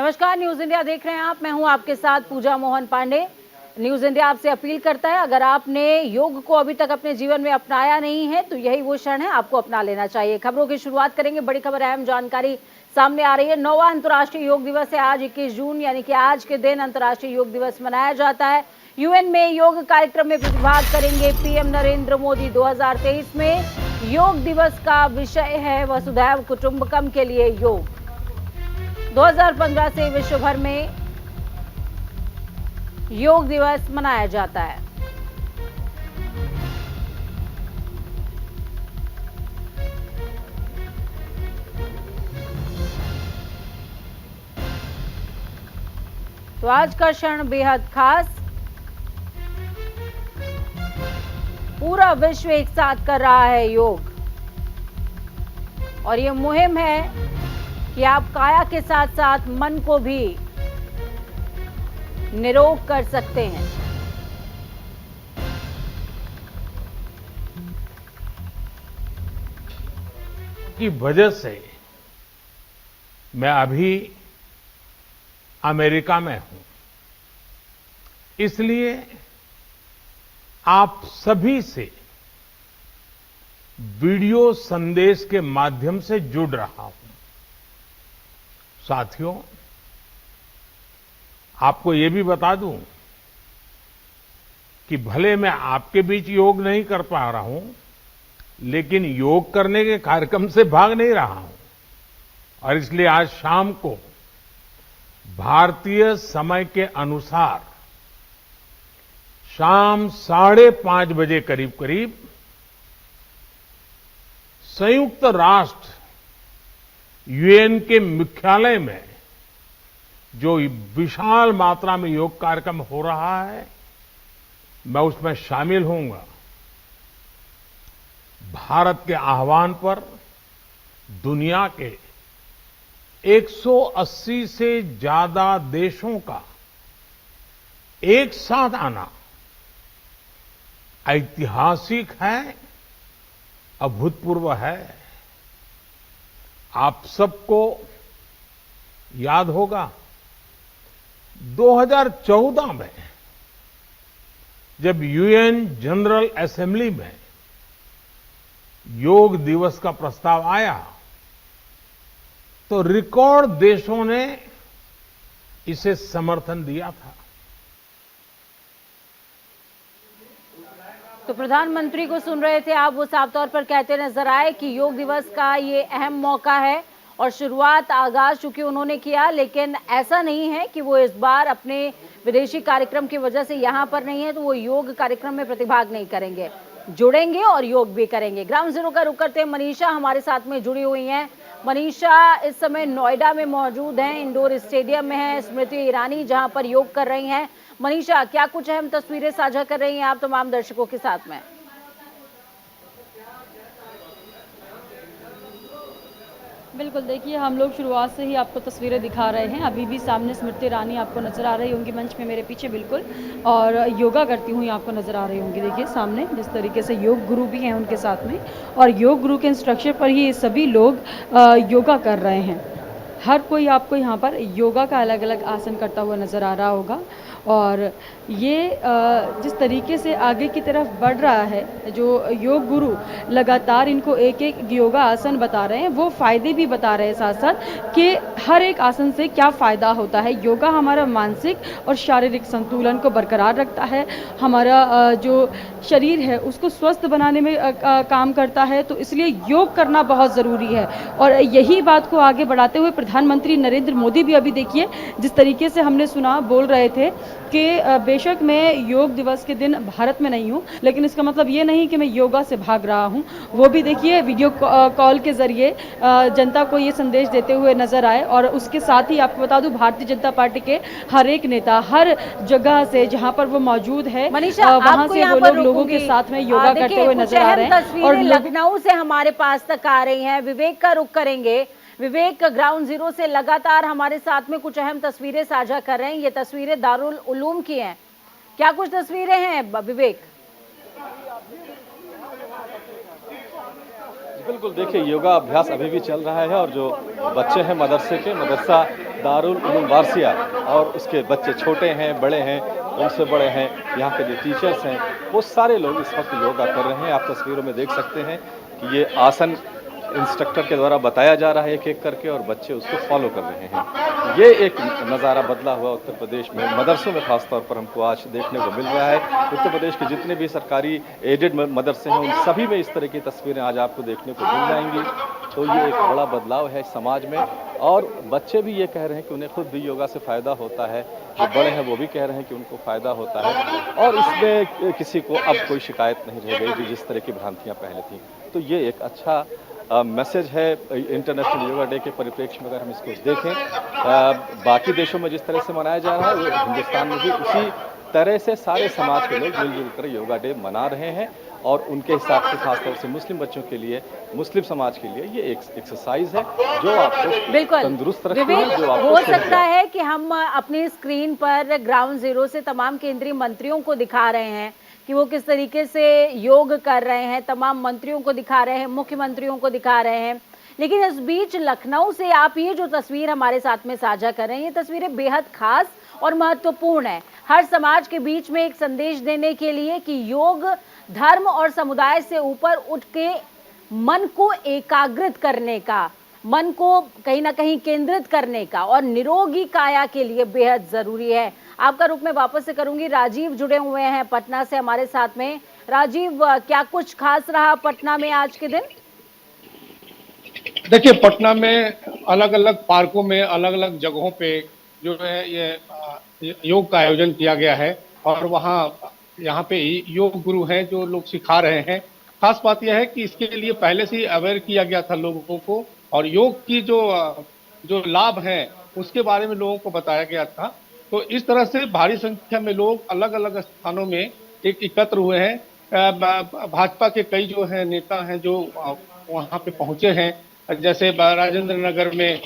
नमस्कार, news India देख रहे हैं आप। मैं हूं आपके साथ पूजा मोहन पांडे। न्यूज इंडिया आपसे अपील करता है, अगर आपने योग को अभी तक अपने जीवन में अपनाया नहीं है तो यही वो क्षण है, आपको अपना लेना चाहिए। खबरों की शुरुआत करेंगे। बड़ी खबर, अहम जानकारी सामने आ रही है। 9वां अंतर्राष्ट्रीय योग दिवस है आज, 21 जून, यानी कि आज के दिन अंतर्राष्ट्रीय योग दिवस मनाया जाता है। यूएन में योग कार्यक्रम में प्रतिभाग करेंगे पीएम नरेंद्र मोदी। 2023 में योग दिवस का विषय है वसुधैव कुटुंबकम के लिए योग। 2015 से विश्व भर में योग दिवस मनाया जाता है। तो आज का क्षण बेहद खास, पूरा विश्व एक साथ कर रहा है योग, और ये मुहिम है कि आप काया के साथ साथ मन को भी निरोग कर सकते हैं। की वजह से मैं अभी अमेरिका में हूं, इसलिए आप सभी से वीडियो संदेश के माध्यम से जुड़ रहा हूं। साथियों, आपको ये भी बता दूं कि भले मैं आपके बीच योग नहीं कर पा रहा हूं, लेकिन योग करने के कार्यक्रम से भाग नहीं रहा हूं, और इसलिए आज शाम को भारतीय समय के अनुसार शाम 5:30 बजे करीब संयुक्त राष्ट्र यूएन के मुख्यालय में जो विशाल मात्रा में योग कार्यक्रम हो रहा है, मैं उसमें शामिल होऊंगा। भारत के आह्वान पर दुनिया के 180 से ज्यादा देशों का एक साथ आना ऐतिहासिक है, अभूतपूर्व है। आप सबको याद होगा 2014 में जब यूएन जनरल असेंबली में योग दिवस का प्रस्ताव आया तो रिकॉर्ड देशों ने इसे समर्थन दिया था। तो प्रधानमंत्री को सुन रहे थे आप, वो साफ तौर पर कहते नजर आए कि योग दिवस का ये अहम मौका है और शुरुआत आगाज चूंकि उन्होंने किया, लेकिन ऐसा नहीं है कि वो इस बार अपने विदेशी कार्यक्रम की वजह से यहां पर नहीं है तो वो योग कार्यक्रम में प्रतिभाग नहीं करेंगे, जुड़ेंगे और योग भी करेंगे। ग्राउंड जीरो का रुख करते हैं, मनीषा हमारे साथ में जुड़ी हुई हैं। मनीषा इस समय नोएडा में मौजूद हैं, इंडोर स्टेडियम में है स्मृति ईरानी जहां पर योग कर रही हैं। मनीषा, क्या कुछ अहम तस्वीरें साझा कर रही हैं आप तमाम दर्शकों के साथ में? बिल्कुल, देखिए हम लोग शुरुआत से ही आपको तस्वीरें दिखा रहे हैं। अभी भी सामने स्मृति ईरानी आपको नज़र आ रही होंगी मंच में मेरे पीछे बिल्कुल, और योगा करती हुई आपको नज़र आ रही होंगी। देखिए सामने जिस तरीके से योग गुरु भी हैं उनके साथ में, और योग गुरु के इंस्ट्रक्शन पर ही सभी लोग योगा कर रहे हैं। हर कोई आपको यहाँ पर योगा का अलग अलग आसन करता हुआ नज़र आ रहा होगा, और ये जिस तरीके से आगे की तरफ बढ़ रहा है, जो योग गुरु लगातार इनको एक एक योगा आसन बता रहे हैं, वो फ़ायदे भी बता रहे हैं साथ साथ कि हर एक आसन से क्या फ़ायदा होता है। योगा हमारा मानसिक और शारीरिक संतुलन को बरकरार रखता है, हमारा जो शरीर है उसको स्वस्थ बनाने में काम करता है, तो इसलिए योग करना बहुत ज़रूरी है। और यही बात को आगे बढ़ाते हुए प्रधानमंत्री नरेंद्र मोदी भी अभी देखिए जिस तरीके से हमने सुना बोल रहे थे कि बेशक मैं योग दिवस के दिन भारत में नहीं हूँ, लेकिन इसका मतलब ये नहीं कि मैं योगा से भाग रहा हूँ। वो भी देखिए वीडियो कॉल के जरिए जनता को ये संदेश देते हुए नजर आए। और उसके साथ ही आपको बता दूं, भारतीय जनता पार्टी के हर एक नेता हर जगह से जहां पर वो मौजूद है वहां से वो लोगों के साथ में योगा करते हुए नजर आ रहे हैं। और लखनऊ से हमारे पास तक आ रही हैं, विवेक का रुख करेंगे। विवेक, ग्राउंड जीरो से लगातार हमारे साथ में कुछ अहम तस्वीरें साझा कर रहे हैं। ये तस्वीरें दारुल उलूम की हैं, क्या कुछ तस्वीरें हैं विवेक? बिल्कुल, देखिए योगा अभ्यास अभी भी चल रहा है और जो बच्चे हैं मदरसे के, मदरसा दारुल उलूम वारसिया, और उसके बच्चे छोटे हैं, बड़े हैं, उनसे बड़े हैं, यहाँ के जो टीचर्स हैं, वो सारे लोग इस वक्त योगा कर रहे हैं। आप तस्वीरों में देख सकते हैं कि ये आसन इंस्ट्रक्टर के द्वारा बताया जा रहा है एक एक करके, और बच्चे उसको फॉलो कर रहे हैं। ये एक नज़ारा बदला हुआ उत्तर प्रदेश में मदरसों में खासतौर पर हमको आज देखने को मिल रहा है। उत्तर प्रदेश के जितने भी सरकारी एडेड मदरसे हैं, उन सभी में इस तरह की तस्वीरें आज आपको देखने को मिल जाएंगी। तो ये एक बड़ा बदलाव है समाज में, और बच्चे भी ये कह रहे हैं कि उन्हें खुद भी योगा से फ़ायदा होता है। जो बड़े हैं वो भी कह रहे हैं कि उनको फ़ायदा होता है, और इसमें किसी को अब कोई शिकायत नहीं रह गई जिस तरह की भ्रांतियाँ पहले थीं। तो ये एक अच्छा मैसेज है इंटरनेशनल योगा डे के परिप्रेक्ष्य में। अगर हम इसको देखें, बाकी देशों में जिस तरह से मनाया जा रहा है, वो हिंदुस्तान में भी उसी तरह से सारे समाज के लोग मिलजुल कर योगा डे मना रहे हैं, और उनके हिसाब से खासतौर से मुस्लिम बच्चों के लिए, मुस्लिम समाज के लिए ये एक एक्सरसाइज है जो आपको बिल्कुल तंदुरुस्त रखती है, जो आपको हो सकता है कि हम अपनी स्क्रीन पर ग्राउंड जीरो से तमाम केंद्रीय मंत्रियों को दिखा रहे हैं कि वो किस तरीके से योग कर रहे हैं, तमाम मंत्रियों को दिखा रहे हैं, मुख्यमंत्रियों को दिखा रहे हैं, लेकिन इस बीच लखनऊ से आप ये जो तस्वीर हमारे साथ में साझा कर रहे हैं, ये तस्वीरें बेहद खास और महत्वपूर्ण है। हर समाज के बीच में एक संदेश देने के लिए कि योग धर्म और समुदाय से ऊपर उठ के मन को एकाग्रित करने का, मन को कहीं ना कहीं केंद्रित करने का और निरोगी काया के लिए बेहद जरूरी है। आपका रुख में वापस से करूंगी, राजीव जुड़े हुए हैं पटना से हमारे साथ में। राजीव, क्या कुछ खास रहा पटना में आज के दिन? देखिए, पटना में अलग अलग पार्कों में अलग अलग जगहों पे जो है ये योग का आयोजन किया गया है, और यहाँ पे योग गुरु हैं जो लोग सिखा रहे हैं। खास बात यह है कि इसके लिए पहले से ही अवेयर किया गया था लोगों को, और योग की जो लाभ हैं उसके बारे में लोगों को बताया गया था। तो इस तरह से भारी संख्या में लोग अलग अलग स्थानों में एकत्र हुए हैं। भाजपा के कई जो है नेता हैं जो वहाँ पे पहुंचे हैं, जैसे राजेंद्र नगर में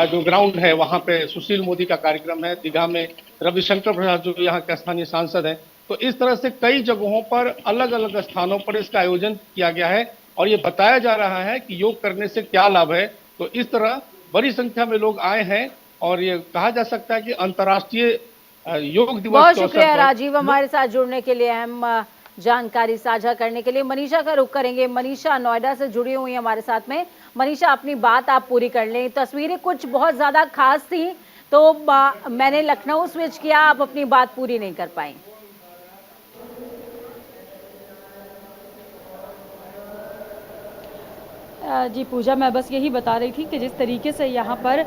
जो ग्राउंड है वहाँ पे सुशील मोदी का कार्यक्रम है, दीघा में रविशंकर प्रसाद जो यहाँ के स्थानीय सांसद हैं। तो इस तरह से कई जगहों पर अलग अलग स्थानों पर इसका आयोजन किया गया है, और ये बताया जा रहा है कि योग करने से क्या लाभ है। तो इस तरह बड़ी संख्या में लोग आए हैं, और ये कहा जा सकता है कि अंतर्राष्ट्रीय योग दिवस। बहुत शुक्रिया राजीव हमारे साथ जुड़ने के लिए, हम जानकारी साझा करने के लिए। मनीषा का रुख करेंगे। मनीषा नोएडा से जुड़ी हुई है हमारे साथ में। मनीषा, अपनी बात आप पूरी कर लें। तस्वीरें कुछ बहुत ज्यादा खास थी तो मैंने लखनऊ स्विच किया, आप अपनी बात पूरी नहीं कर पाई। जी पूजा, मैं बस यही बता रही थी कि जिस तरीके से यहाँ पर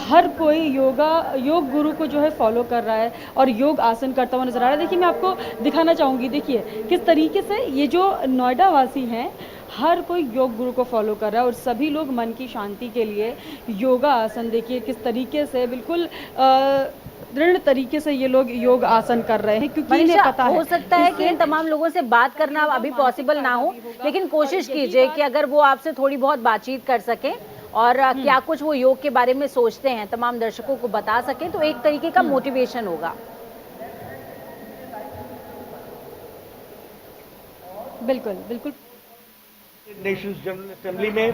हर कोई योग गुरु को जो है फॉलो कर रहा है और योग आसन करता हुआ नजर आ रहा है। देखिए, मैं आपको दिखाना चाहूँगी, देखिए किस तरीके से ये जो नोएडा वासी हैं, हर कोई योग गुरु को फॉलो कर रहा है, और सभी लोग मन की शांति के लिए योगा आसन, देखिए किस तरीके से बिल्कुल दृढ़ तरीके से ये लोग योग आसन कर रहे हैं, क्योंकि इन्हें पता है। हो सकता है कि इन तमाम लोगों से बात करना अभी पॉसिबल ना हो, लेकिन कोशिश कीजिए कि अगर वो आपसे थोड़ी बहुत बातचीत कर सकें और क्या कुछ वो योग के बारे में सोचते हैं तमाम दर्शकों को बता सकें, तो एक तरीके का मोटिवेशन होगा। बिल्कुल बिल्कुल। नेशंस जनरल असेंबली में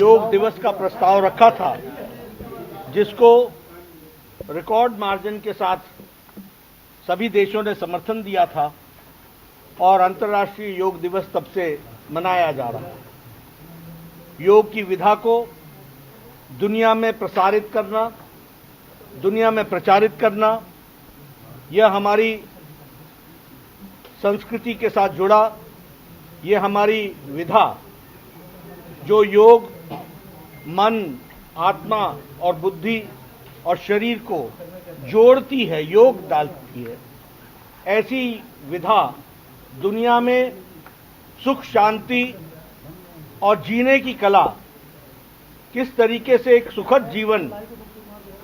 योग दिवस का प्रस्ताव रखा था, जिसको रिकॉर्ड मार्जिन के साथ सभी देशों ने समर्थन दिया था, और अंतर्राष्ट्रीय योग दिवस तब से मनाया जा रहा है। योग की विधा को दुनिया में प्रसारित करना, दुनिया में प्रचारित करना, यह हमारी संस्कृति के साथ जुड़ा, ये हमारी विधा जो योग मन, आत्मा और बुद्धि और शरीर को जोड़ती है, योग डालती है, ऐसी विधा दुनिया में सुख, शांति और जीने की कला, किस तरीके से एक सुखद जीवन,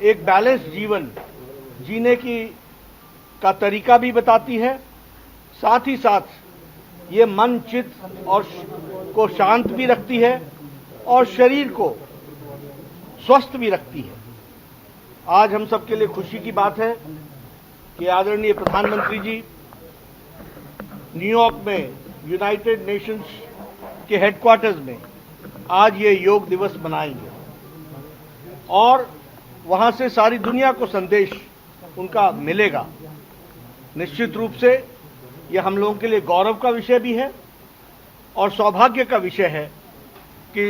एक बैलेंस जीवन जीने का तरीका भी बताती है। साथ ही साथ ये मन, चित्त और को शांत भी रखती है और शरीर को स्वस्थ भी रखती है। आज हम सबके लिए खुशी की बात है कि आदरणीय प्रधानमंत्री जी न्यूयॉर्क में यूनाइटेड नेशंस के हेडक्वार्टर्स में आज ये योग दिवस मनाएंगे और वहां से सारी दुनिया को संदेश उनका मिलेगा। निश्चित रूप से ये हम लोगों के लिए गौरव का विषय भी है और सौभाग्य का विषय है कि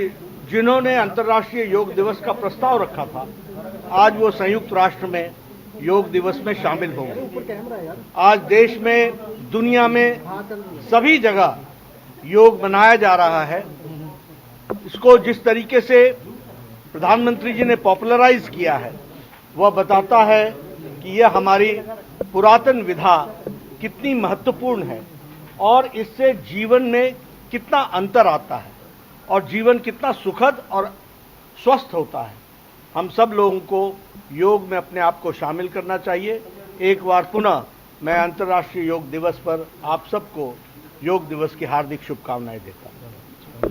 जिन्होंने अंतर्राष्ट्रीय योग दिवस का प्रस्ताव रखा था, आज वो संयुक्त राष्ट्र में योग दिवस में शामिल होंगे। आज देश में, दुनिया में सभी जगह योग मनाया जा रहा है। इसको जिस तरीके से प्रधानमंत्री जी ने पॉपुलराइज किया है, वह बताता है कि यह हमारी पुरातन विधा कितनी महत्वपूर्ण है और इससे जीवन में कितना अंतर आता है और जीवन कितना सुखद और स्वस्थ होता है। हम सब लोगों को योग में अपने आप को शामिल करना चाहिए। एक बार पुनः मैं अंतर्राष्ट्रीय योग दिवस पर आप सबको योग दिवस की हार्दिक शुभकामनाएं देता हूं।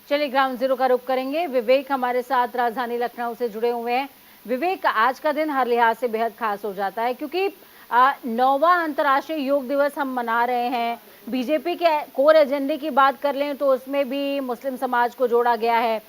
चलिए ग्राउंड जीरो का रुख करेंगे। विवेक हमारे साथ राजधानी लखनऊ से जुड़े हुए हैं। विवेक, आज का दिन हर लिहाज से बेहद खास हो जाता है क्योंकि 9वां अंतर्राष्ट्रीय योग दिवस हम मना रहे हैं। बीजेपी के कोर एजेंडे की बात कर लें तो उसमें भी मुस्लिम समाज को जोड़ा गया है।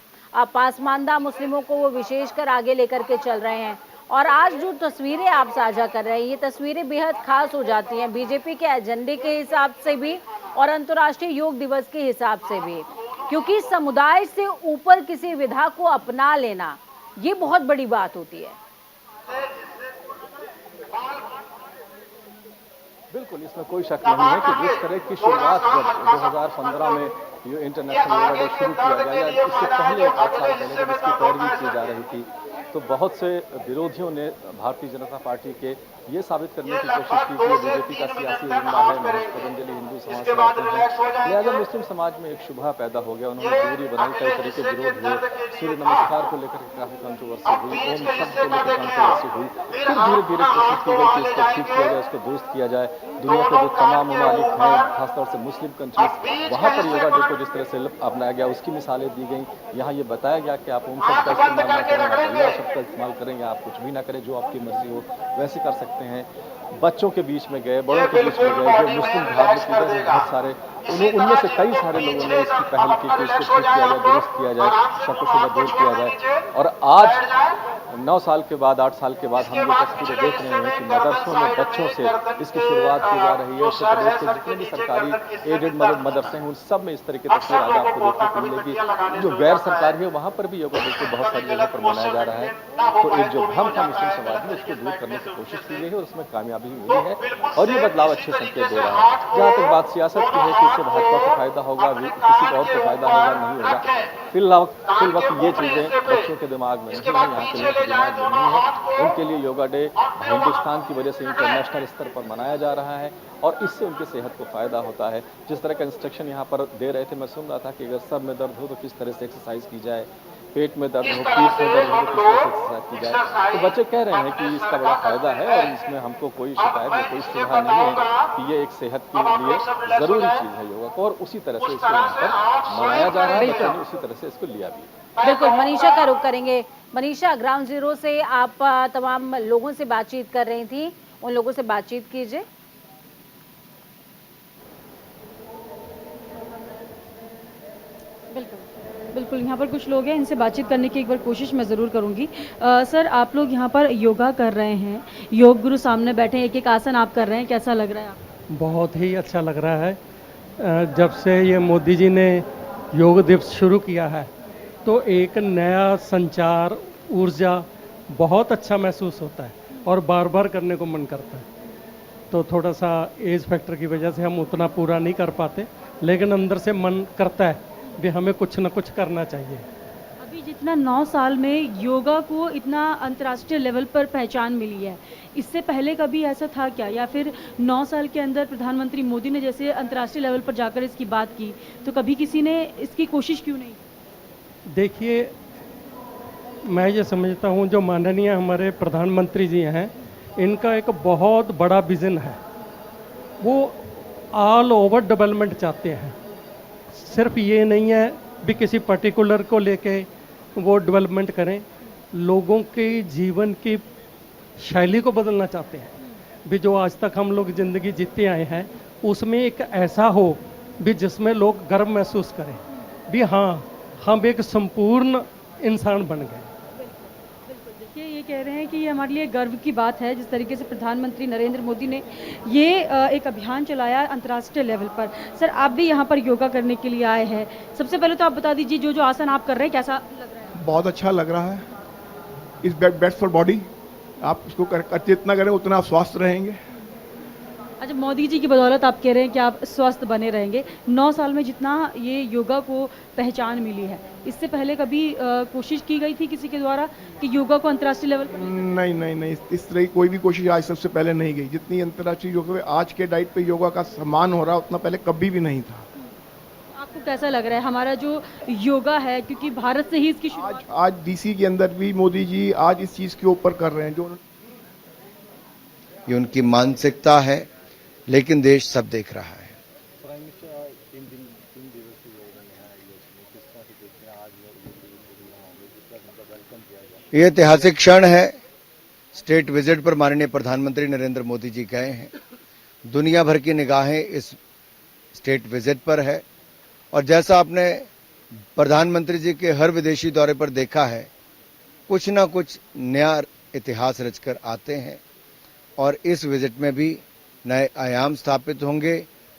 पासमानदा मुस्लिमों को वो विशेषकर आगे लेकर के चल रहे हैं और आज जो तस्वीरें आप साझा कर रहे हैं, ये तस्वीरें बेहद खास हो जाती हैं बीजेपी के एजेंडे के हिसाब से भी और अंतर्राष्ट्रीय योग दिवस के हिसाब से भी, क्योंकि समुदाय से ऊपर किसी विधा को अपना लेना ये बहुत बड़ी बात होती है। बिल्कुल, इसमें कोई शक नहीं है कि जिस तरह की शुरुआत जब 2015 में ये इंटरनेशनल योगा डे शुरू किया गया या इससे पहले 8 साल पहले जब इसकी पैरवी की जा रही थी, तो बहुत से विरोधियों ने भारतीय जनता पार्टी के ये साबित करने की कोशिश की कि बीजेपी का सियासी एजेंडा है, महर्षि पतंजलि हिंदू समाज से आते हैं, लिहाजा मुस्लिम समाज में एक शुबहा पैदा हो गया। उन्होंने दूरी बनाई, कई तरह के विरोध हुए, सूर्य नमस्कार को लेकर काफी कंट्रोवर्सी हुई, ओम शब्द को लेकर कंट्रोवर्सी हुई। फिर धीरे धीरे कोशिश की गई कि इसको ठीक किया जाए, इसको दुरुस्त किया जाए। दुनिया के जो तमाम ममालिक हैं, खासतौर से मुस्लिम कंट्रीज, वहाँ पर योगा डे को जिस तरह से अपनाया गया उसकी मिसालें दी गई। यहाँ ये बताया गया कि आप ओम शब्द का इस्तेमाल ना करें, आप अल्लाह शब्द का इस्तेमाल करें या आप कुछ भी ना करें, जो आपकी मर्जी हो वैसे कर सकते हैं। बच्चों के बीच में गए, बड़ों के बीच में गए, जो मुस्लिम धार्मिक लीडर हैं बहुत सारे, उनमें से कई सारे लोगों ने इसकी पहल की कि इसको ठीक किया जाए, दुरुस्त किया जाए, शक-व-शुबा दूर किया जाए। और आज 9 साल के बाद, 8 साल के बाद हम ये तस्वीरें देख रहे हैं कि मदरसों में बच्चों से इसकी शुरुआत की जा रही है। उत्तर प्रदेश के जितने भी सरकारी एडेड मदरसे हैं उन सब में इस तरह की तस्वीर आज आपको देखने को मिलेगी। जो गैर सरकारी है वहाँ पर भी योगा डे को बहुत सारी जगह पर मनाया जा रहा है। तो एक जो भ्रम था मुस्लिम समाज में, उसको दूर करने की कोशिश की गई है और उसमें कामयाबी मिली है और ये बदलाव अच्छे संकेत दे रहा है। जहाँ तक बात सियासत की है कि इससे भाजपा को फायदा होगा, किसी और को फायदा होगा, नहीं होगा, फिल वक्त ये चीजें बच्चों के दिमाग में नहीं है, यहाँ के लोगों के दिमाग में नहीं है। उनके लिए योगा डे हिंदुस्तान की वजह से इंटरनेशनल स्तर पर मनाया जा रहा है और इससे उनकी सेहत को फायदा होता है। जिस तरह का इंस्ट्रक्शन यहाँ पर दे रहे थे, मैं सुन रहा था कि अगर सर में दर्द हो तो किस तरह से एक्सरसाइज की जाए, पेट में दर्द हो, पीठ में दर्द हो तो किस तरह से एक्सरसाइज की जाए। तो बच्चे कह रहे हैं कि इसका बड़ा फायदा है और इसमें हमको कोई शिकायत या कोई सुझाव नहीं है कि ये एक सेहत के लिए जरूरी चीज है योगा को, और उसी तरह से इसको यहाँ पर मनाया जा रहा है। बच्चों ने उसी तरह से इसको लिया भी। बिल्कुल, मनीषा का रुख करेंगे। मनीषा, ग्राउंड जीरो से आप तमाम लोगों से बातचीत कर रही थी, उन लोगों से बातचीत कीजिए। बिल्कुल, यहाँ पर कुछ लोग हैं, इनसे बातचीत करने की एक बार कोशिश मैं ज़रूर करूँगी। सर, आप लोग यहाँ पर योगा कर रहे हैं, योग गुरु सामने बैठे हैं, एक एक आसन आप कर रहे हैं, कैसा लग रहा है आपको? बहुत ही अच्छा लग रहा है। जब से ये मोदी जी ने योग दिवस शुरू किया है तो एक नया संचार, ऊर्जा बहुत अच्छा महसूस होता है और बार बार करने को मन करता है। तो थोड़ा सा एज फैक्टर की वजह से हम उतना पूरा नहीं कर पाते, लेकिन अंदर से मन करता है भी हमें कुछ ना कुछ करना चाहिए। अभी जितना 9 साल में योगा को इतना अंतर्राष्ट्रीय लेवल पर पहचान मिली है, इससे पहले कभी ऐसा था क्या, या फिर 9 साल के अंदर प्रधानमंत्री मोदी ने जैसे अंतर्राष्ट्रीय लेवल पर जाकर इसकी बात की, तो कभी किसी ने इसकी कोशिश क्यों नहीं? देखिए, मैं ये समझता हूँ जो माननीय हमारे प्रधानमंत्री जी हैं, इनका एक बहुत बड़ा विज़न है। वो ऑल ओवर डेवलपमेंट चाहते हैं, सिर्फ ये नहीं है भी किसी पर्टिकुलर को लेके वो डेवलपमेंट करें, लोगों के जीवन की शैली को बदलना चाहते हैं भी। जो आज तक हम लोग ज़िंदगी जीते आए हैं उसमें एक ऐसा हो भी जिसमें लोग गर्व महसूस करें भी हाँ, हम एक संपूर्ण इंसान बन गए। देखिए, ये कह रहे हैं कि ये हमारे लिए गर्व की बात है जिस तरीके से प्रधानमंत्री नरेंद्र मोदी ने ये एक अभियान चलाया अंतर्राष्ट्रीय लेवल पर। सर, आप भी यहाँ पर योगा करने के लिए आए हैं। सबसे पहले तो आप बता दीजिए जो जो आसन आप कर रहे हैं कैसा लग रहा है? बहुत अच्छा लग रहा है। इस बेस्ट फॉर बॉडी। आप इसको जितना करें उतना आप स्वस्थ रहेंगे। अच्छा, मोदी जी की बदौलत आप कह रहे हैं कि आप स्वस्थ बने रहेंगे। 9 साल में जितना ये योगा को पहचान मिली है, इससे पहले कभी कोशिश की गई थी किसी के द्वारा कि योगा को अंतर्राष्ट्रीय लेवल पर? नहीं, इस तरह की कोई भी कोशिश आज सबसे पहले नहीं गई। जितनी अंतर्राष्ट्रीय योगा पे आज के डाइट पे योगा का सम्मान हो रहा उतना पहले कभी भी नहीं था। आपको कैसा लग रहा है हमारा जो योगा है, क्योंकि भारत से ही इसकी शुरुआत? आज डीसी के अंदर भी मोदी जी आज इस चीज के ऊपर कर रहे हैं। जो ये उनकी मानसिकता है, लेकिन देश सब देख रहा है। ये ऐतिहासिक क्षण है। स्टेट विजिट पर माननीय प्रधानमंत्री नरेंद्र मोदी जी गए हैं। दुनिया भर की निगाहें इस स्टेट विजिट पर है और जैसा आपने प्रधानमंत्री जी के हर विदेशी दौरे पर देखा है, कुछ ना कुछ नया इतिहास रचकर आते हैं और इस विजिट में भी नए आयाम स्थापित होंगे।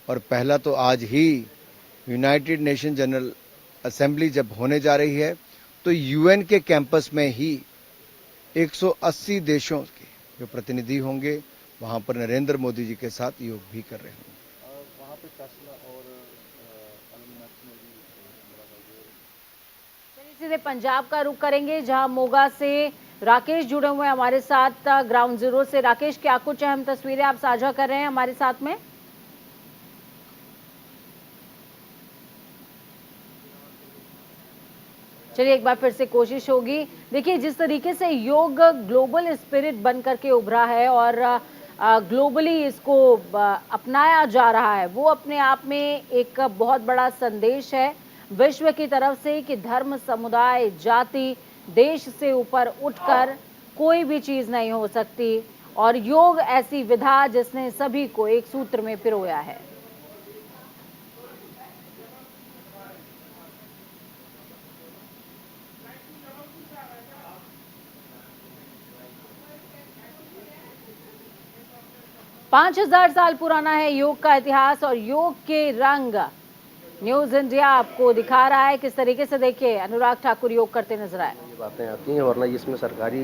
और पहला तो आज ही यूनाइटेड नेशन जनरल असेंबली जब होने जा रही है तो यूएन के कैंपस में ही 180 देशों के जो प्रतिनिधि होंगे वहां पर नरेंद्र मोदी जी के साथ योग भी कर रहे होंगे। सीधे पंजाब का रुख करेंगे जहां मोगा से राकेश जुड़े हुए हैं हमारे साथ ग्राउंड जीरो से। राकेश, क्या कुछ अहम तस्वीरें आप साझा कर रहे हैं हमारे साथ में? चलिए एक बार फिर से कोशिश होगी। देखिए, जिस तरीके से योग ग्लोबल स्पिरिट बन करके उभरा है और ग्लोबली इसको अपनाया जा रहा है, वो अपने आप में एक बहुत बड़ा संदेश है विश्व की तरफ से कि धर्म, समुदाय, जाति, देश से ऊपर उठकर कोई भी चीज नहीं हो सकती। और योग ऐसी विधा जिसने सभी को एक सूत्र में पिरोया है। पांच 5000 साल पुराना है योग का इतिहास और योग के रंग न्यूज इंडिया आपको दिखा रहा है किस तरीके से। देखिए, अनुराग ठाकुर योग करते नजर आए। ये बातें आती हैं, वरना इसमें सरकारी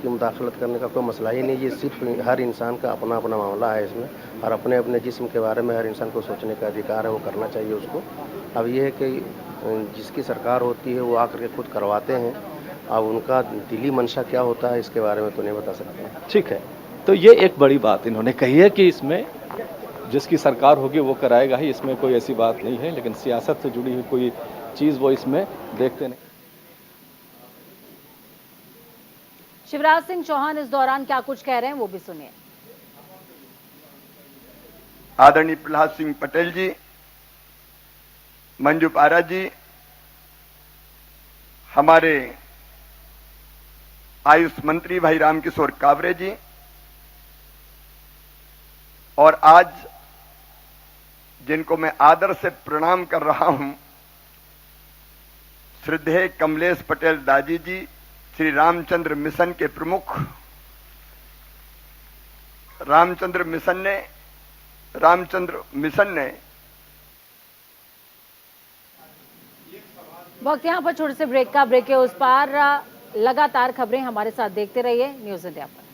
की मुदाखलत करने का कोई मसला ही नहीं। ये सिर्फ हर इंसान का अपना अपना मामला है इसमें, और अपने अपने जिस्म के बारे में हर इंसान को सोचने का अधिकार है, वो करना चाहिए उसको। अब ये है कि जिसकी सरकार होती है वो आकर के खुद करवाते हैं। अब उनका दिली मंशा क्या होता है इसके बारे में तो नहीं बता सकते। ठीक है, तो ये एक बड़ी बात इन्होंने कही है कि इसमें जिसकी सरकार होगी वो कराएगा ही, इसमें कोई ऐसी बात नहीं है। लेकिन सियासत से जुड़ी हुई कोई चीज वो इसमें देखते नहीं। शिवराज सिंह चौहान इस दौरान क्या कुछ कह रहे हैं वो भी सुनिए। आदरणीय प्रहलाद सिंह पटेल जी, मंजू पारा जी, हमारे आयुष मंत्री भाई रामकिशोर कावरे जी, और आज जिनको मैं आदर से प्रणाम कर रहा हूं, श्रद्धेय कमलेश पटेल दाजी जी, श्री रामचंद्र मिशन के प्रमुख। रामचंद्र मिशन ने वक्त यहाँ पर छोटे से ब्रेक का। ब्रेक के उस पार लगातार खबरें हमारे साथ देखते रहिए न्यूज इंडिया पर।